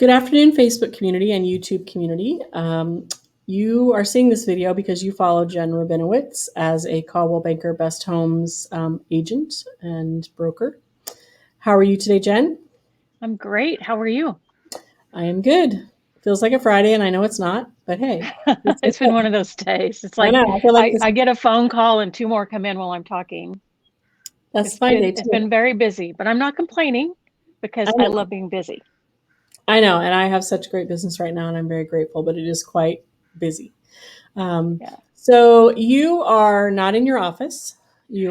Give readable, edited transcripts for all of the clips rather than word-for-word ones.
Good afternoon, Facebook community and YouTube community. You are seeing this video because you follow Jen Rubinowitz as a Coldwell Banker Best Homes agent and broker. How are you today, Jen? I'm great. How are you? I am good. Feels like a Friday, and I know it's not, but hey. It's been one of those days. It's like I know. I feel like I get a phone call and two more come in while I'm talking. that's my day It's too. been very busy, but I'm not complaining because I love being busy. I know, and I have such great business right now, and I'm very grateful, but it is quite busy. Yeah. So you are not in your office.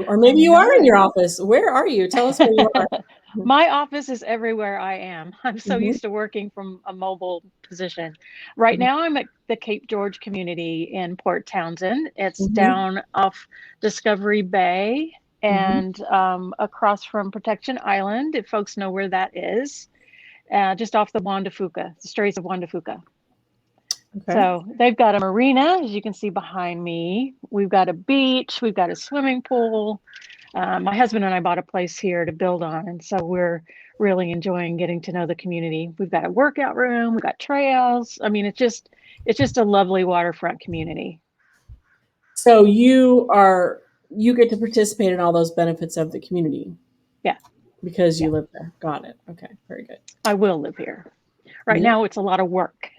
Or maybe you are in your office. Where are you? Tell us where you are. My office is everywhere I am. I'm so Mhm. used to working from a mobile position. Right now, I'm at the Cape George community in Port Townsend. It's Mhm. down off Discovery Bay Mhm. and across from Protection Island, if folks know where that is, just off the the Straits of Juan de Fuca. Okay. So they've got a marina, as you can see behind me. We've got a beach, we've got a swimming pool. My husband and I bought a place here to build on, and so we're really enjoying getting to know the community. We've got a workout room, we've got trails. I mean, it's just a lovely waterfront community. So you get to participate in all those benefits of the community Yeah, because yeah. you live there. Got it. Okay. Very good. I will live here. Right Yeah. now, it's a lot of work,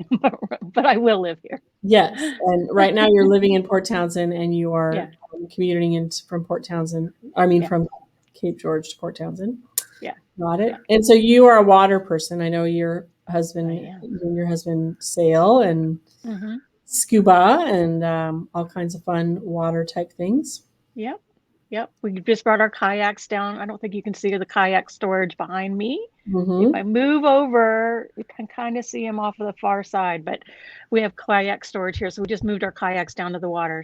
but I will live here. Yes. And right now you're living in Port Townsend and you are Yeah, commuting from Port Townsend. yeah, From Cape George to Port Townsend. yeah, Got yeah. it. And so you are a water person. I know I you am. and your husband sail and Mm-hmm. scuba and all kinds of fun water type things. Yep. Yep. We just brought our kayaks down. I don't think you can see the kayak storage behind me. If Mm-hmm. I move over, you can kind of see them off of the far side, but we have kayak storage here. So we just moved our kayaks down to the water.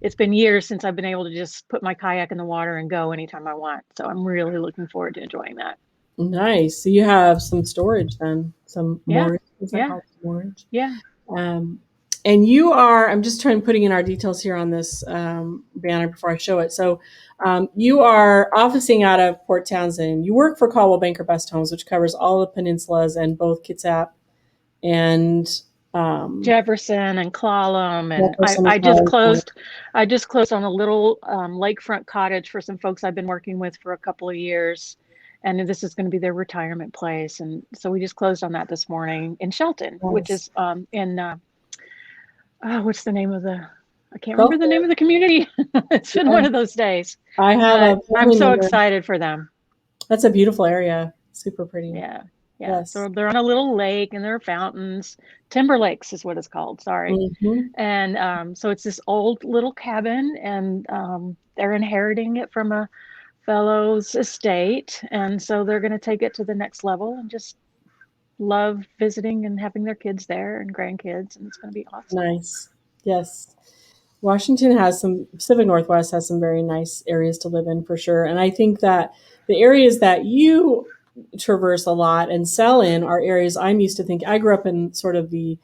It's been years since I've been able to just put my kayak in the water and go anytime I want. So I'm really looking forward to enjoying that. Nice. So you have some storage then, some Yeah. moorage. Is that Yeah. called moorage? Yeah. Um, and I'm just putting in our details here on this banner before I show it. So you are officing out of Port Townsend. You work for Coldwell Banker Best Homes, which covers all the peninsulas and both Kitsap and um, Jefferson and Clallam, and Jefferson as I just well. closed. I just closed on a little lakefront cottage for some folks I've been working with for a couple of years, and this is going to be their retirement place. And so we just closed on that this morning in Shelton, which Nice. is in what's the name of the? I can't remember the name Gulfport. of the community. It's been Yeah. one of those days, I have but a I'm family so member. excited for them. That's a beautiful area. Super pretty. Yeah. Yeah. Yes. So they're on a little lake and there are fountains. Timber Lakes is what it's called. Sorry. Hmm. And so it's this old little cabin, and they're inheriting it from a fellow's estate. And so they're going to take it to the next level and just love visiting and having their kids there and grandkids. And it's going to be awesome. Nice. Yes. Pacific Northwest has some very nice areas to live in for sure. And I think that the areas that you traverse a lot and sell in are areas I'm used to think. I grew up in sort of the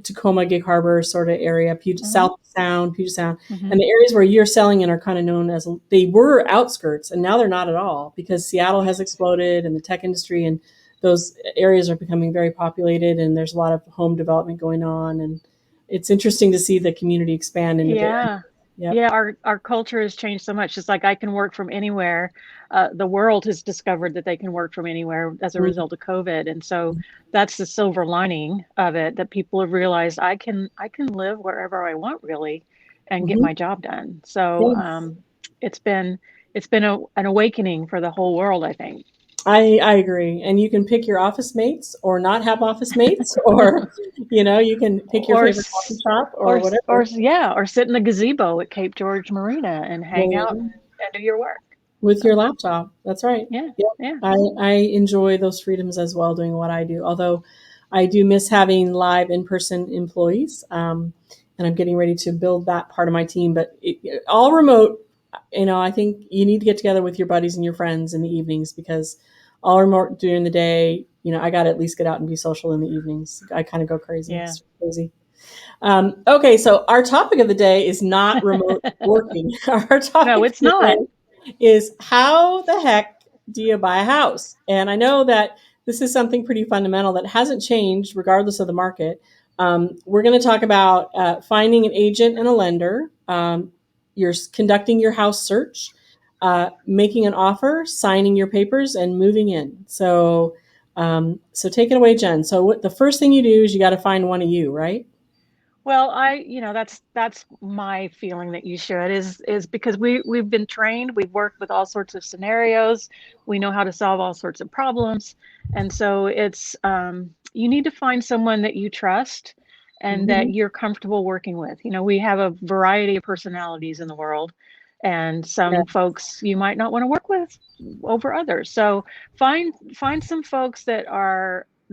Tacoma, Gig Harbor sort of area, Mm-hmm. Puget Sound. Mm-hmm. And the areas where you're selling in are kind of known as, they were outskirts and now they're not at all because Seattle has exploded and the tech industry and those areas are becoming very populated and there's a lot of home development going on. And it's interesting to see the community expand in the Bay Area. Yeah. Yep. Yeah, our culture has changed so much. It's like I can work from anywhere. The world has discovered that they can work from anywhere as a result of COVID, and so that's the silver lining of it. That people have realized I can live wherever I want really, and get Mm-hmm. my job done. So Yes. it's been an awakening for the whole world, I think. I agree. And you can pick your office mates or not have office mates, or, you can pick your or favorite coffee shop or or whatever. yeah, or sit in the gazebo at Cape George Marina and hang out Yeah. and do your work. With your So laptop. That's right. yeah, Yep. yeah. I enjoy those freedoms as well doing what I do. Although I do miss having live in-person employees. And I'm getting ready to build that part of my team. But all remote, I think you need to get together with your buddies and your friends in the evenings because all remote during the day, I got to at least get out and be social in the evenings. I kind of go crazy. Yeah. It's crazy. Okay, so our topic of the day is not remote working. Our No, topic it's not. today is how the heck do you buy a house? And I know that this is something pretty fundamental that hasn't changed regardless of the market. We're going to talk about finding an agent and a lender. You're conducting your house search, making an offer, signing your papers, and moving in. So take it away, Jen. So the first thing you do is you got to find one of you, right? Well, that's my feeling that you should is because we've been trained, we've worked with all sorts of scenarios, we know how to solve all sorts of problems, and so it's you need to find someone that you trust and that Mm-hmm. you're comfortable working with. We have a variety of personalities in the world, and Yeah. some folks you might not want to work with over others. So find some folks that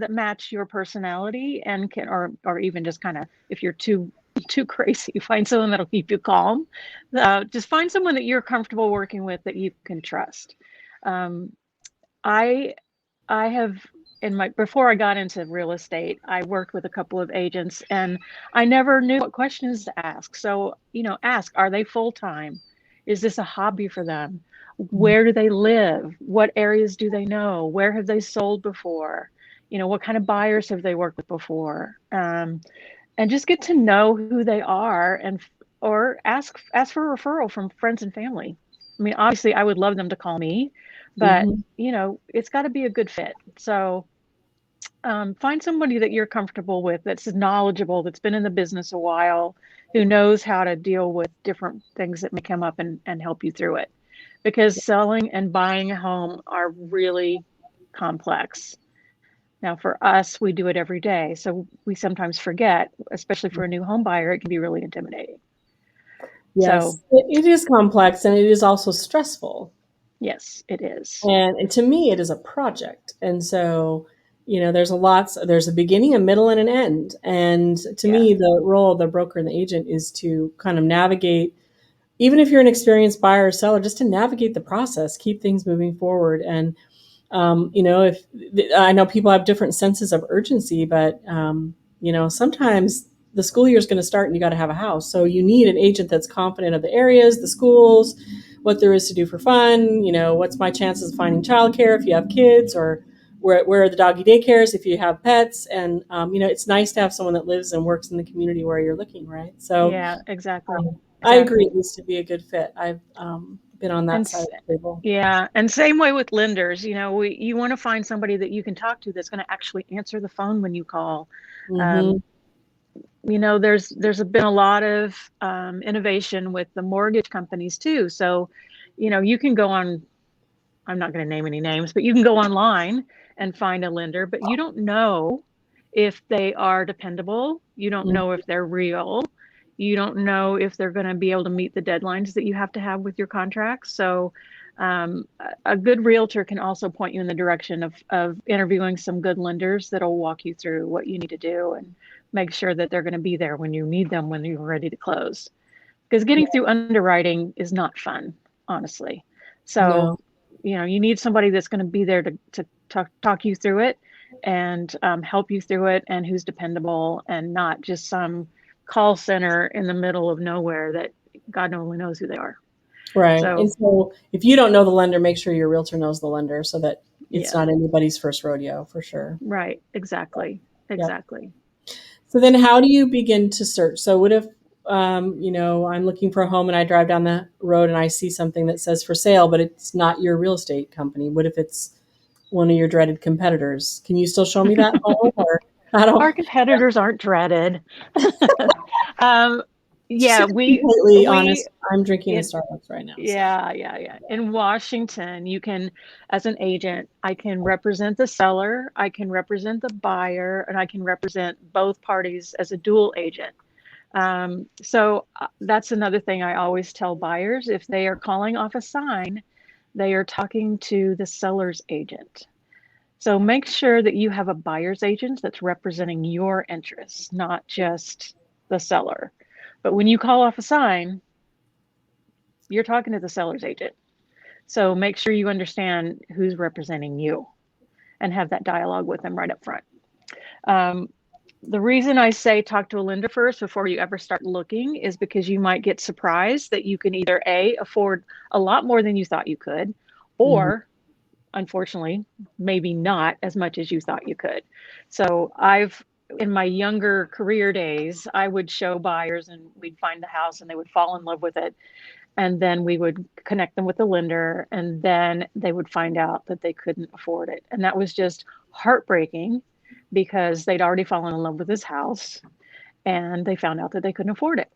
match your personality and can or even just kind of if you're too crazy, find someone that'll keep you calm. Just find someone that you're comfortable working with that you can trust. Um, I I have in my before I got into real estate, I worked with a couple of agents and I never knew what questions to ask. So, ask, are they full time? Is this a hobby for them? Where do they live? What areas do they know? Where have they sold before? What kind of buyers have they worked with before? And just get to know who they are and or ask for a referral from friends and family. I mean, obviously I would love them to call me, but Mm-hmm. it's got to be a good fit. So find somebody that you're comfortable with, that's knowledgeable, that's been in the business a while, who knows how to deal with different things that may come up and help you through it. Because selling and buying a home are really complex. Now, for us, we do it every day. So we sometimes forget, especially for a new home buyer, it can be really intimidating. So, Yes, it is complex and it is also stressful. yes, it is. And to me, it is a project. And so, there's a beginning, a middle, and an end. And to Yeah. me, the role of the broker and the agent is to kind of navigate, even if you're an experienced buyer or seller, just to navigate the process, keep things moving forward. And if I know people have different senses of urgency, but sometimes the school year is going to start and you got to have a house. So you need an agent that's confident of the areas, the schools, what there is to do for fun. What's my chances of finding childcare if you have kids, or where are the doggy daycares if you have pets. And it's nice to have someone that lives and works in the community where you're looking, right? So Yeah, exactly. I agree, Exactly. it needs to be a good fit. I've been on that And side of the table. yeah, and same way with lenders, you want to find somebody that you can talk to that's going to actually answer the phone when you call. Mm-hmm. Um, there's been a lot of innovation with the mortgage companies too. So, you can go on, I'm not going to name any names, but you can go online and find a lender, but you don't know if they are dependable. You don't know if they're real. You don't know if they're going to be able to meet the deadlines that you have to have with your contracts. So, a good realtor can also point you in the direction of interviewing some good lenders that'll walk you through what you need to do and make sure that they're going to be there when you need them when you're ready to close. Because getting through underwriting is not fun, honestly. So, No. you need somebody that's going to be there to talk you through it and help you through it, and who's dependable and not just some call center in the middle of nowhere that God only knows who they are. Right. And So, so if you don't know the lender, make sure your realtor knows the lender so that it's yeah, not anybody's first rodeo, for sure. right. Exactly. Yep. Exactly. So then how do you begin to search? So what if, I'm looking for a home and I drive down the road and I see something that says for sale, but it's not your real estate company? What if it's one of your dreaded competitors? Can you still show me that home, or I Our don't, competitors aren't dreaded. um, just to yeah, be completely we, honest, I'm drinking a in, Starbucks right now. So, Yeah, yeah, yeah. In Washington, you can, as an agent, I can represent the seller, I can represent the buyer, and I can represent both parties as a dual agent. So that's another thing I always tell buyers. If they are calling off a sign, they are talking to the seller's agent. So make sure that you have a buyer's agent that's representing your interests, not just the seller. But when you call off a sign, you're talking to the seller's agent. So make sure you understand who's representing you and have that dialogue with them right up front. Um, the reason I say talk to a lender first before you ever start looking is because you might get surprised that you can either A, afford a lot more than you thought you could, mhm. or unfortunately, maybe not as much as you thought you could. So in my younger career days, I would show buyers and we'd find the house and they would fall in love with it. And then we would connect them with the lender, and then they would find out that they couldn't afford it. And that was just heartbreaking because they'd already fallen in love with this house and they found out that they couldn't afford it.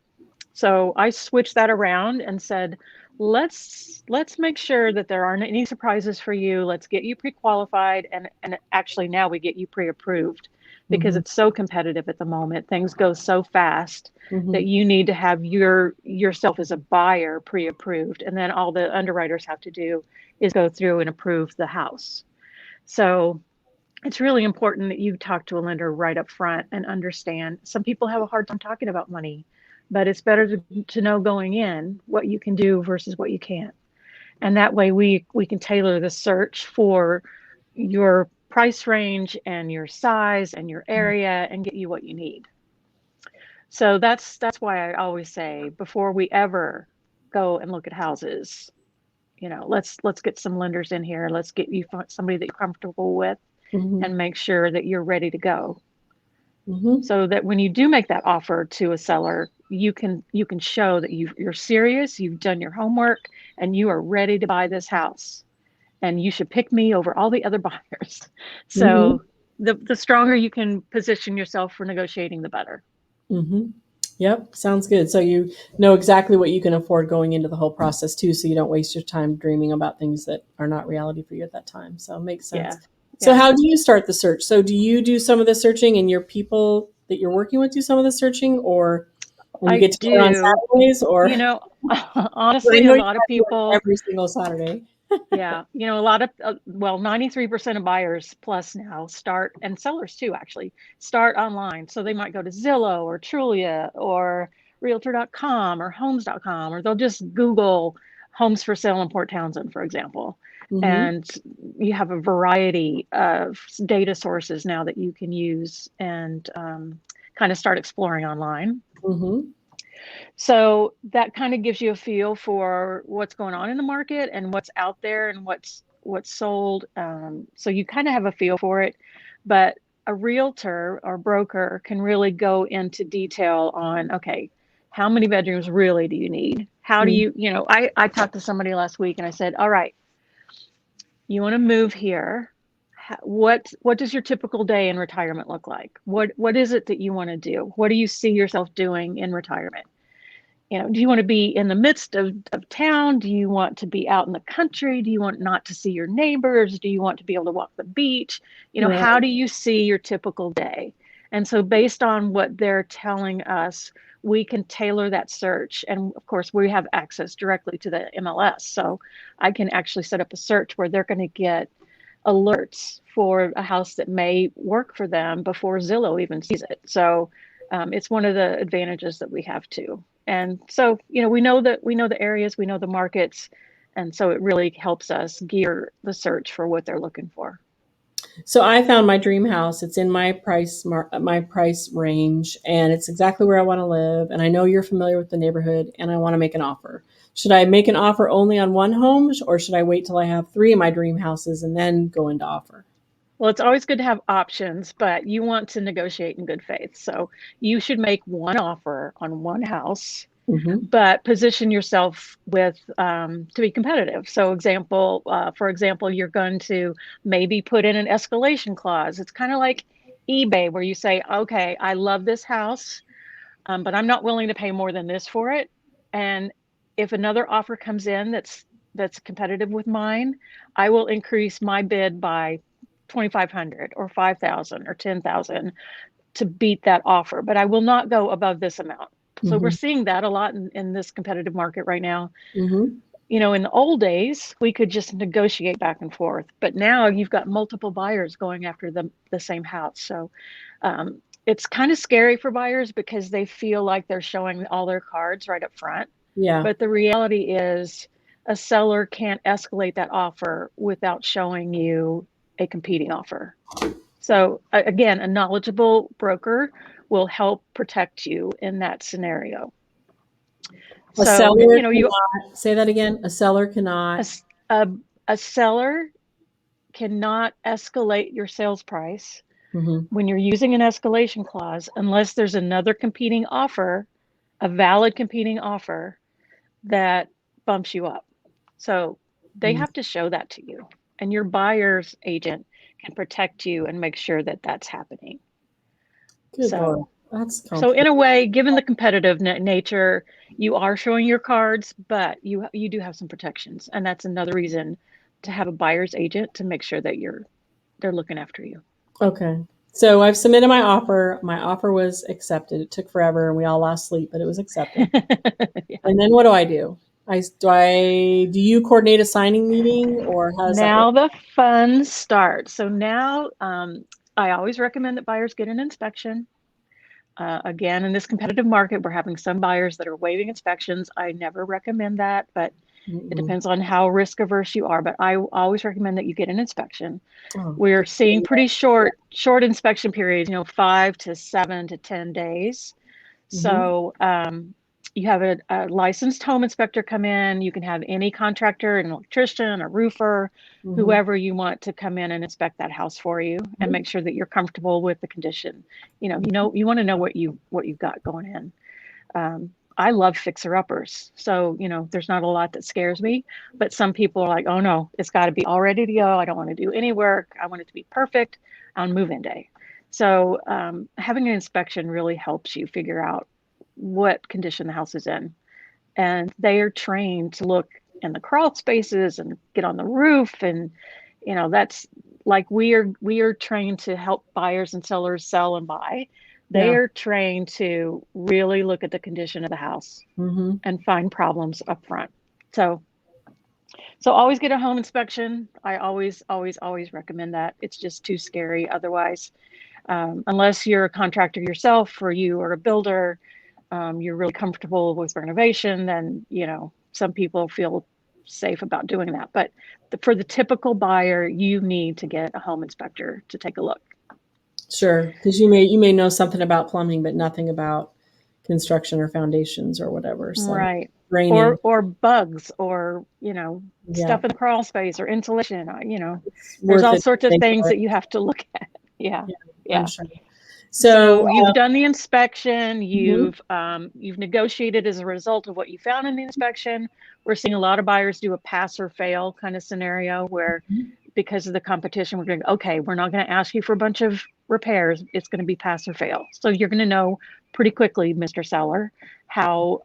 So I switched that around and said, let's make sure that there aren't any surprises for you. Let's get you pre-qualified, and actually now we get you pre-approved because it's so competitive at the moment. Things go so fast that you need to have yourself as a buyer pre-approved, and then all the underwriters have to do is go through and approve the house. So it's really important that you talk to a lender right up front and understand. Some people have a hard time talking about money, but it's better to know going in what you can do versus what you can't. And that way we can tailor the search for your price range and your size and your area and get you what you need. So that's why I always say before we ever go and look at houses, let's get some lenders in here. Let's get you somebody that you're comfortable with and make sure that you're ready to go. So that when you do make that offer to a seller, you can show that you're serious, you've done your homework, and you are ready to buy this house. And you should pick me over all the other buyers. So the stronger you can position yourself for negotiating, the better. Yep, sounds good. So you know exactly what you can afford going into the whole process too, so you don't waste your time dreaming about things that are not reality for you at that time. So it makes sense. So how do you start the search? So do you do some of the searching and your people that you're working with do some of the searching, or when you get together on Saturdays, or honestly, a lot of people every single Saturday. Yeah, a lot of 93% of buyers plus now start, and sellers too actually start online. So they might go to Zillow or Trulia or realtor.com or homes.com, or they'll just Google homes for sale in Port Townsend, for example. And you have a variety of data sources now that you can use and kind of start exploring online. So that kind of gives you a feel for what's going on in the market and what's out there and what's sold. So you kind of have a feel for it, but a realtor or broker can really go into detail on, okay, how many bedrooms really do you need? How do you, I talked to somebody last week and I said, all right, you want to move here. What does your typical day in retirement look like? What is it that you want to do? What do you see yourself doing in retirement? Do you want to be in the midst of town? Do you want to be out in the country? Do you want not to see your neighbors? Do you want to be able to walk the beach? How do you see your typical day? And so based on what they're telling us, we can tailor that search. And of course, we have access directly to the MLS. So I can actually set up a search where they're going to get alerts for a house that may work for them before Zillow even sees it. So it's one of the advantages that we have too. And so, we know the areas, we know the markets, and so it really helps us gear the search for what they're looking for. So I found my dream house. It's in my price range, and it's exactly where I want to live. And I know you're familiar with the neighborhood, and I want to make an offer. Should I make an offer only on one home, or should I wait till I have 3 of my dream houses and then go into offer? Well, it's always good to have options, but you want to negotiate in good faith. So you should make one offer on one house, but position yourself to be competitive. So for example, you're going to maybe put in an escalation clause. It's kind of like eBay where you say, okay, I love this house, but I'm not willing to pay more than this for it. And if another offer comes in that's competitive with mine, I will increase my bid by 2,500 or 5,000 or 10,000 to beat that offer, but I will not go above this amount. So we're seeing that a lot in this competitive market right now. In the old days, we could just negotiate back and forth, but now you've got multiple buyers going after the same house. So it's kind of scary for buyers because they feel like they're showing all their cards right up front. Yeah. But the reality is a seller can't escalate that offer without showing you a competing offer. So again, a knowledgeable broker will help protect you in that scenario. A seller cannot, say that again. A seller cannot. A seller cannot escalate your sales price Mhm. when you're using an escalation clause unless there's another competing offer, a valid competing offer that bumps you up. So they have to show that to you, and your buyer's agent can protect you and make sure that that's happening. Good Lord. So, That's so in complicated. a way, given the competitive nature, you are showing your cards, but you do have some protections, and that's another reason to have a buyer's agent to make sure that they're looking after you. Okay. So I've submitted my offer. My offer was accepted. It took forever and we all lost sleep, but it was accepted. Yeah. And then what do I do? Do you coordinate a signing meeting or how does that work? Now the fun starts. So now I always recommend that buyers get an inspection. Again, in this competitive market, we're having some buyers that are waiving inspections. I never recommend that, but it Mm-mm. depends on how risk averse you are. But I always recommend that you get an inspection. Oh, We're good. seeing pretty short inspection periods, 5 to 7 to 10 days. Mm-hmm. So you have a licensed home inspector come in. You can have any contractor, an electrician, a roofer, Mm-hmm. whoever you want to come in and inspect that house for you and make sure that you're comfortable with the condition. You want to know what you've got going in. I love fixer uppers. So, there's not a lot that scares me, but some people are like, oh no, it's got to be all ready to go. I don't want to do any work. I want it to be perfect on move-in day. So, having an inspection really helps you figure out what condition the house is in. And they are trained to look in the crawl spaces and get on the roof. And, that's like we are trained to help buyers and sellers sell and buy. They Yeah. are trained to really look at the condition of the house Mm-hmm. and find problems up front. So always get a home inspection. I always recommend that. It's just too scary otherwise. Unless you're a contractor yourself or you are a builder, you're really comfortable with renovation, then, some people feel safe about doing that. But for the typical buyer, you need to get a home inspector to take a look. Sure. Because you may know something about plumbing, but nothing about construction or foundations or whatever. So Right. draining. Or bugs or, Yeah. stuff in the crawl space or insulation, It's there's worth all it to sorts of think things about it. that you have to look at. Yeah. Yeah, I'm Yeah. sure. So, So you've done the inspection, mhm. you've negotiated as a result of what you found in the inspection. We're seeing a lot of buyers do a pass or fail kind of scenario where because of the competition, we're going, okay, we're not going to ask you for a bunch of repairs. It's going to be pass or fail. So you're going to know pretty quickly, Mr. Seller, how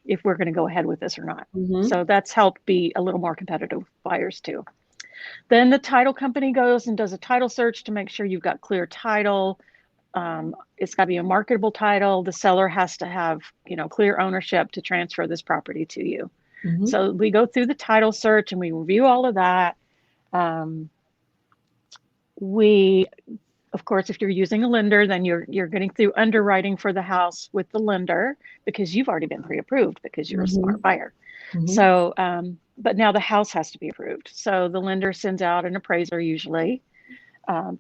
if we're going to go ahead with this or not. Mhm. So that's helped be a little more competitive buyers too. Then the title company goes and does a title search to make sure you've got clear title. It's got to be a marketable title. The seller has to have, clear ownership to transfer this property to you. Mhm. So we go through the title search and we review all of that. Um, we, of course, if you're using a lender, then you're getting through underwriting for the house with the lender because you've already been pre-approved because you're a smart Mhm. buyer. Mhm. So, but now the house has to be approved. So the lender sends out an appraiser usually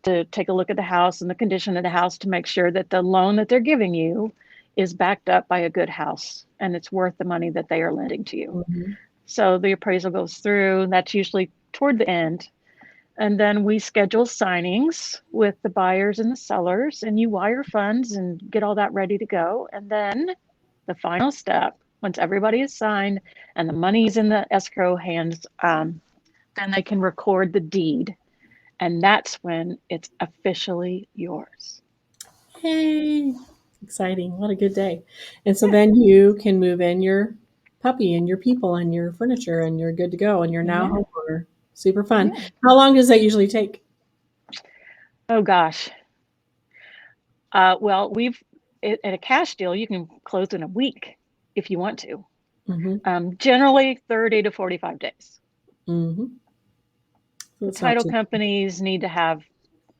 to take a look at the house and the condition of the house to make sure that the loan that they're giving you is backed up by a good house and it's worth the money that they are lending to you. Mhm. So the appraisal goes through, and that's usually toward the end. And then we schedule signings with the buyers and the sellers, and you wire funds and get all that ready to go. And then the final step, once everybody is signed and the money's in the escrow hands, then they can record the deed. And that's when it's officially yours. Hey, exciting. What a good day. And so Yeah. then you can move in your puppy and your people and your furniture and you're good to go and you're now a Yeah. homeowner. Super fun. Yeah. How long does that usually take? Oh gosh. Well, at a cash deal, you can close in a week if you want to. Mhm. Generally 30 to 45 days. Mhm. So The it's not title too. companies need to have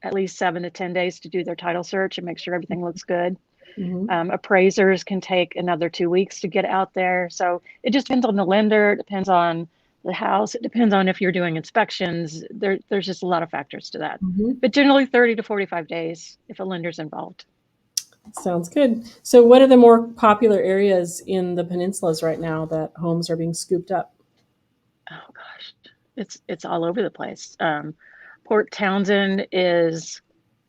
at least 7 to 10 days to do their title search and make sure everything looks good. Mhm. Appraisers can take another 2 weeks to get out there. So it just depends on the lender. It depends on the house. It depends on if you're doing inspections. There's just a lot of factors to that. Mhm. But generally 30 to 45 days if a lender's involved. Sounds good. So what are the more popular areas in the peninsulas right now that homes are being scooped up? Oh gosh, it's all over the place. Port Townsend is,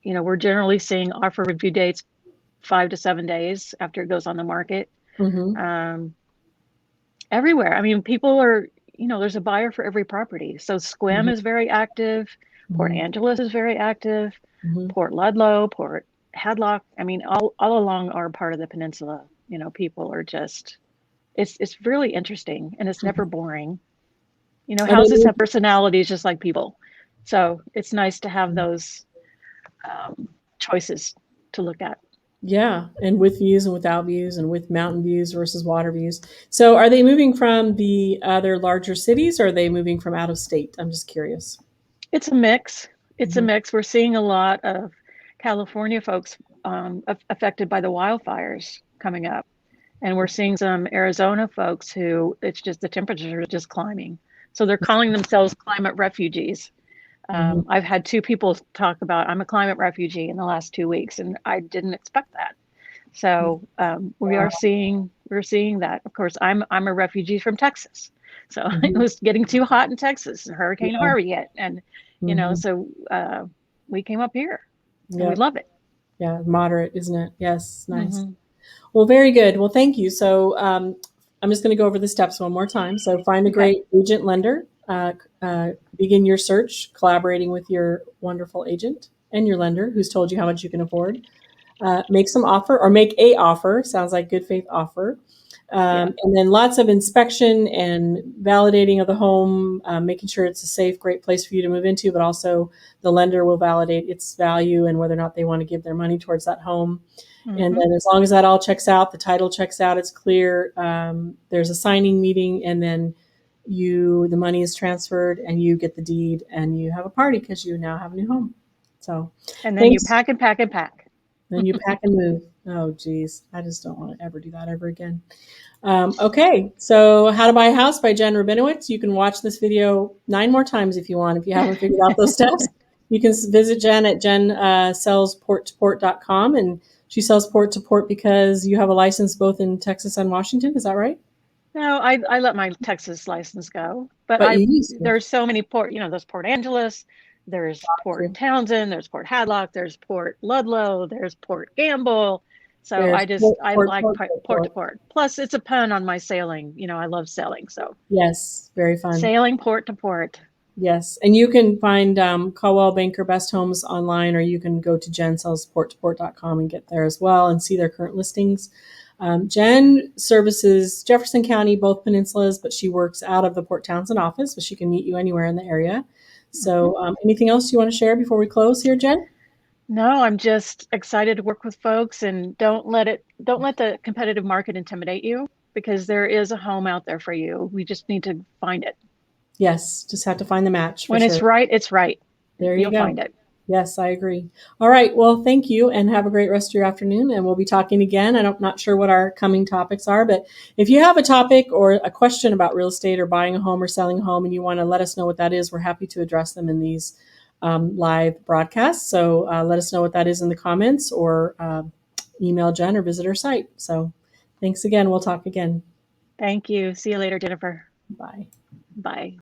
we're generally seeing offer review dates 5 to 7 days after it goes on the market. Everywhere. I mean, people are, there's a buyer for every property. So Sequim is very active. Port Angeles is very active. Port Ludlow, Port Hadlock. I mean, all along our part of the peninsula, people are just, it's really interesting, and it's never boring. Houses have personalities just like people. So it's nice to have those choices to look at. Yeah, and with views and without views, and with mountain views versus water views. So are they moving from the other larger cities, or are they moving from out of state? I'm just curious. It's a mix. It's a mix. We're seeing a lot of California folks affected by the wildfires coming up. And we're seeing some Arizona folks who it's just the temperatures are just climbing. So they're calling themselves climate refugees. I've had 2 people talk about, I'm a climate refugee in the last 2 weeks, and I didn't expect that. So we're seeing that. Of course, I'm a refugee from Texas. So it was getting too hot in Texas, and Hurricane Harvey hit. And, so we came up here and we love it. Yeah, moderate, isn't it? Yes, nice. Well, very good. Well, thank you. So I'm just going to go over the steps one more time. So find a great agent lender, begin your search, collaborating with your wonderful agent and your lender who's told you how much you can afford. Make some offer, or make a offer. Sounds like good faith offer. And then lots of inspection and validating of the home, making sure it's a safe, great place for you to move into, but also the lender will validate its value and whether or not they want to give their money towards that home. And then as long as that all checks out, the title checks out, it's clear, there's a signing meeting, and then the money is transferred and you get the deed and you have a party because you now have a new home. So, and then you pack and pack and pack. Then you pack and move. Oh, geez. I just don't want to ever do that ever again. Okay. So How to Buy a House by Jen Rubinowitz. You can watch this video 9 more times if you want, if you haven't figured out those steps. You can visit Jen at jensells.porttoport.com, and she sells port to port because you have a license both in Texas and Washington. Is that right? No, I let my Texas license go, but there's so many port, there's Port Angeles, there's Port Townsend, there's Port Hadlock, there's Port Ludlow, there's Port Gamble. So I like port to port. Plus, it's a pun on my sailing. I love sailing. So yes, very fun. Sailing port to port. Yes, and you can find Coldwell Banker Best Homes online, or you can go to jensellsporttoport.com and get there as well and see their current listings. Jen services Jefferson County, both peninsulas, but she works out of the Port Townsend office, but she can meet you anywhere in the area. So anything else you want to share before we close here, Jen? No, I'm just excited to work with folks, and don't let the competitive market intimidate you, because there is a home out there for you. We just need to find it. Yes, just have to find the match. When it's right, it's right. There you You'll go. find it. Yes, I agree. All right. Well, thank you, and have a great rest of your afternoon. And we'll be talking again. I'm not sure what our coming topics are, but if you have a topic or a question about real estate or buying a home or selling a home, and you want to let us know what that is, we're happy to address them in these live broadcasts. So let us know what that is in the comments, or email Jen or visit her site. So thanks again. We'll talk again. Thank you. See you later, Jennifer. Bye. Bye.